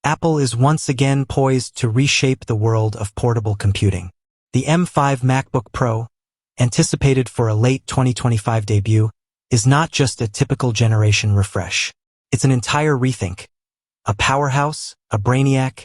Apple is once again poised to reshape the world of portable computing. The M5 MacBook Pro, anticipated for a late 2025 debut, is not just a typical generation refresh. It's an entire rethink. A powerhouse, a brainiac,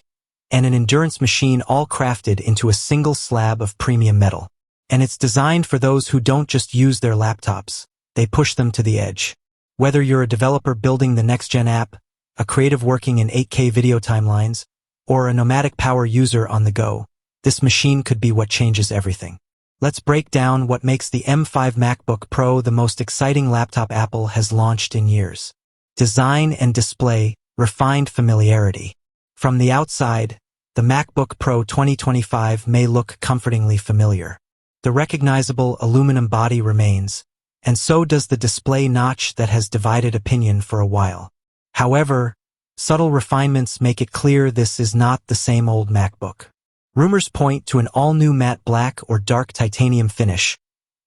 and an endurance machine all crafted into a single slab of premium metal. And it's designed for those who don't just use their laptops, they push them to the edge. Whether you're a developer building the next-gen app, a creative working in 8K video timelines, or a nomadic power user on the go, this machine could be what changes everything. Let's break down what makes the M5 MacBook Pro the most exciting laptop Apple has launched in years. Design and display, refined familiarity. From the outside, the MacBook Pro 2025 may look comfortingly familiar. The recognizable aluminum body remains, and so does the display notch that has divided opinion for a while. However, subtle refinements make it clear this is not the same old MacBook. Rumors point to an all-new matte black or dark titanium finish,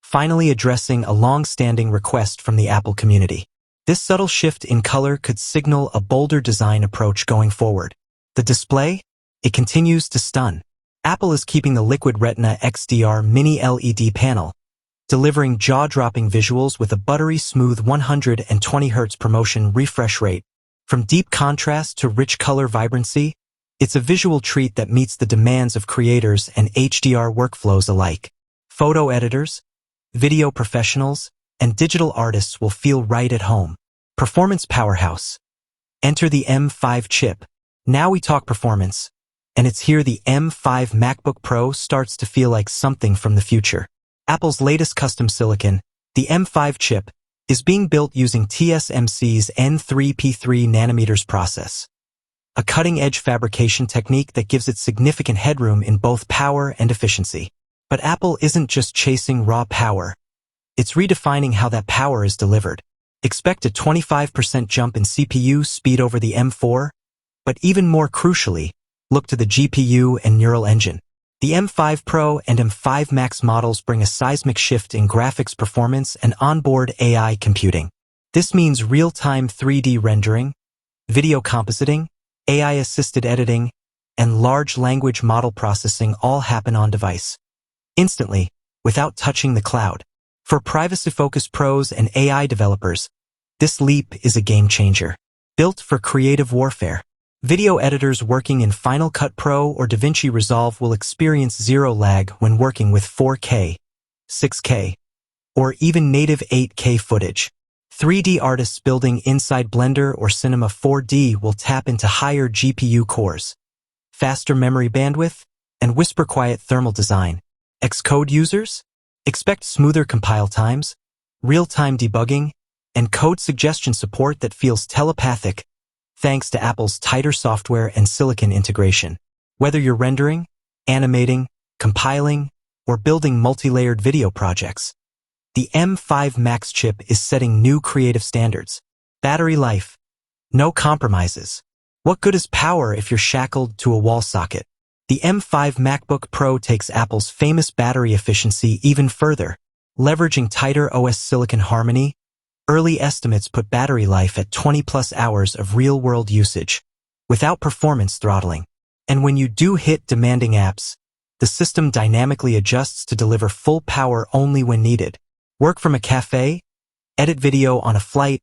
finally addressing a long-standing request from the Apple community. This subtle shift in color could signal a bolder design approach going forward. The display? It continues to stun. Apple is keeping the Liquid Retina XDR mini LED panel, delivering jaw-dropping visuals with a buttery smooth 120 Hz promotion refresh rate. From deep contrast to rich color vibrancy, it's a visual treat that meets the demands of creators and HDR workflows alike. Photo editors, video professionals, and digital artists will feel right at home. Performance powerhouse. Enter the M5 chip. Now we talk performance, and it's here the M5 MacBook Pro starts to feel like something from the future. Apple's latest custom silicon, the M5 chip, is being built using TSMC's N3P3 nanometers process, a cutting-edge fabrication technique that gives it significant headroom in both power and efficiency. But Apple isn't just chasing raw power. It's redefining how that power is delivered. Expect a 25% jump in CPU speed over the M4, but even more crucially, look to the GPU and neural engine. The M5 Pro and M5 Max models bring a seismic shift in graphics performance and onboard AI computing. This means real-time 3D rendering, video compositing, AI-assisted editing, and large language model processing all happen on device, instantly, without touching the cloud. For privacy-focused pros and AI developers, this leap is a game-changer. Built for creative warfare, video editors working in Final Cut Pro or DaVinci Resolve will experience zero lag when working with 4K, 6K, or even native 8K footage. 3D artists building inside Blender or Cinema 4D will tap into higher GPU cores, faster memory bandwidth, and whisper-quiet thermal design. Xcode users? Expect smoother compile times, real-time debugging, and code suggestion support that feels telepathic thanks to Apple's tighter software and silicon integration. Whether you're rendering, animating, compiling, or building multi-layered video projects, the M5 Max chip is setting new creative standards. Battery life. No compromises. What good is power if you're shackled to a wall socket? The M5 MacBook Pro takes Apple's famous battery efficiency even further. Leveraging tighter OS silicon harmony, early estimates put battery life at 20+ hours of real-world usage, without performance throttling. And when you do hit demanding apps, the system dynamically adjusts to deliver full power only when needed. Work from a cafe, edit video on a flight,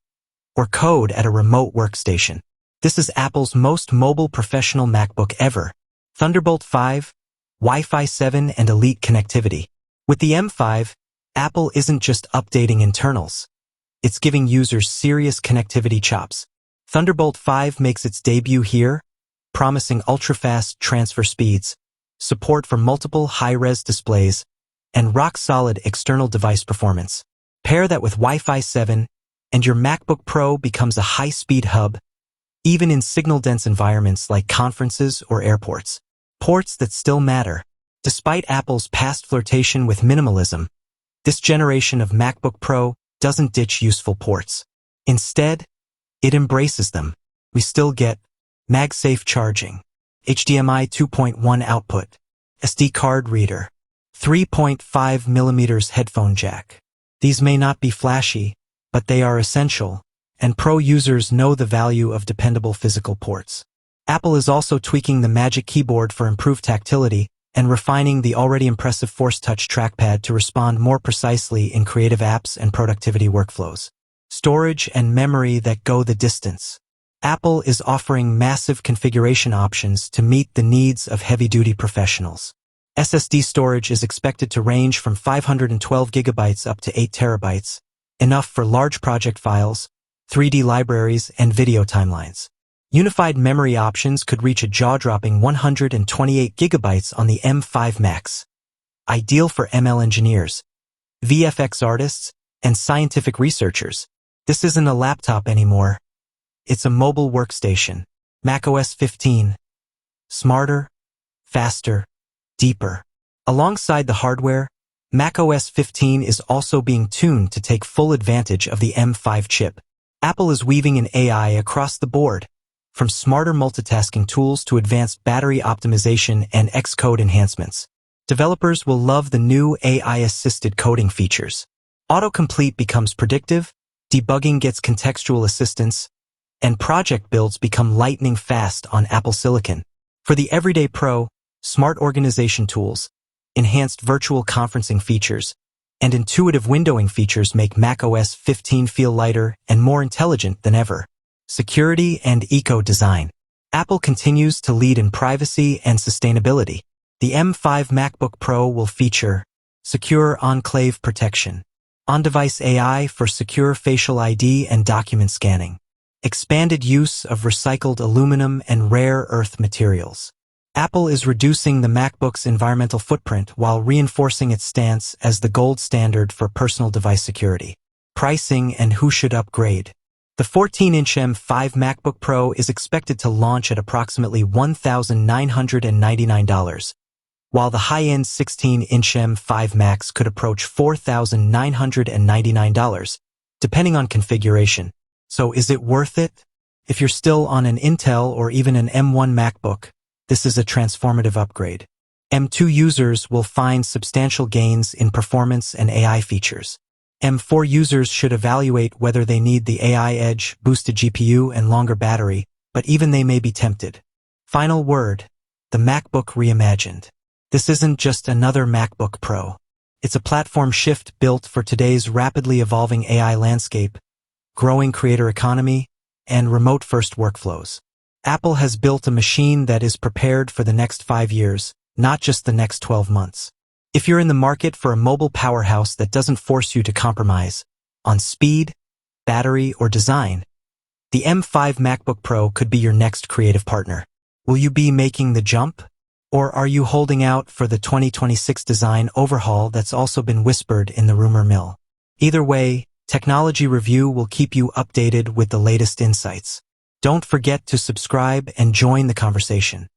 or code at a remote workstation. This is Apple's most mobile professional MacBook ever. Thunderbolt 5, Wi-Fi 7, and elite connectivity. With the M5, Apple isn't just updating internals. It's giving users serious connectivity chops. Thunderbolt 5 makes its debut here, promising ultra-fast transfer speeds, support for multiple high-res displays, and rock-solid external device performance. Pair that with Wi-Fi 7, and your MacBook Pro becomes a high-speed hub, even in signal-dense environments like conferences or airports. Ports that still matter. Despite Apple's past flirtation with minimalism, this generation of MacBook Pro doesn't ditch useful ports. Instead, it embraces them. We still get MagSafe charging, HDMI 2.1 output, SD card reader, 3.5mm headphone jack. These may not be flashy, but they are essential, and Pro users know the value of dependable physical ports. Apple is also tweaking the Magic Keyboard for improved tactility and refining the already impressive Force Touch trackpad to respond more precisely in creative apps and productivity workflows. Storage and memory that go the distance. Apple is offering massive configuration options to meet the needs of heavy-duty professionals. SSD storage is expected to range from 512 gigabytes up to 8 terabytes, enough for large project files, 3D libraries, and video timelines. Unified memory options could reach a jaw-dropping 128 gigabytes on the M5 Macs. Ideal for ML engineers, VFX artists, and scientific researchers. This isn't a laptop anymore. It's a mobile workstation. macOS 15. Smarter, faster, deeper. Alongside the hardware, macOS 15 is also being tuned to take full advantage of the M5 chip. Apple is weaving in AI across the board, from smarter multitasking tools to advanced battery optimization and Xcode enhancements. Developers will love the new AI-assisted coding features. Autocomplete becomes predictive, debugging gets contextual assistance, and project builds become lightning fast on Apple Silicon. For the everyday pro, smart organization tools, enhanced virtual conferencing features, and intuitive windowing features make macOS 15 feel lighter and more intelligent than ever. Security and eco-design. Apple continues to lead in privacy and sustainability. The M5 MacBook Pro will feature secure enclave protection, on-device AI for secure facial ID and document scanning, expanded use of recycled aluminum and rare earth materials. Apple is reducing the MacBook's environmental footprint while reinforcing its stance as the gold standard for personal device security. Pricing and who should upgrade. The 14-inch M5 MacBook Pro is expected to launch at approximately $1,999, while the high-end 16-inch M5 Macs could approach $4,999, depending on configuration. So is it worth it? If you're still on an Intel or even an M1 MacBook, this is a transformative upgrade. M2 users will find substantial gains in performance and AI features. M4 users should evaluate whether they need the AI edge, boosted GPU, and longer battery, but even they may be tempted. Final word, the MacBook reimagined. This isn't just another MacBook Pro. It's a platform shift built for today's rapidly evolving AI landscape, growing creator economy, and remote-first workflows. Apple has built a machine that is prepared for the next 5 years, not just the next 12 months. If you're in the market for a mobile powerhouse that doesn't force you to compromise on speed, battery, or design, the M5 MacBook Pro could be your next creative partner. Will you be making the jump? Or are you holding out for the 2026 design overhaul that's also been whispered in the rumor mill? Either way, Technology Review will keep you updated with the latest insights. Don't forget to subscribe and join the conversation.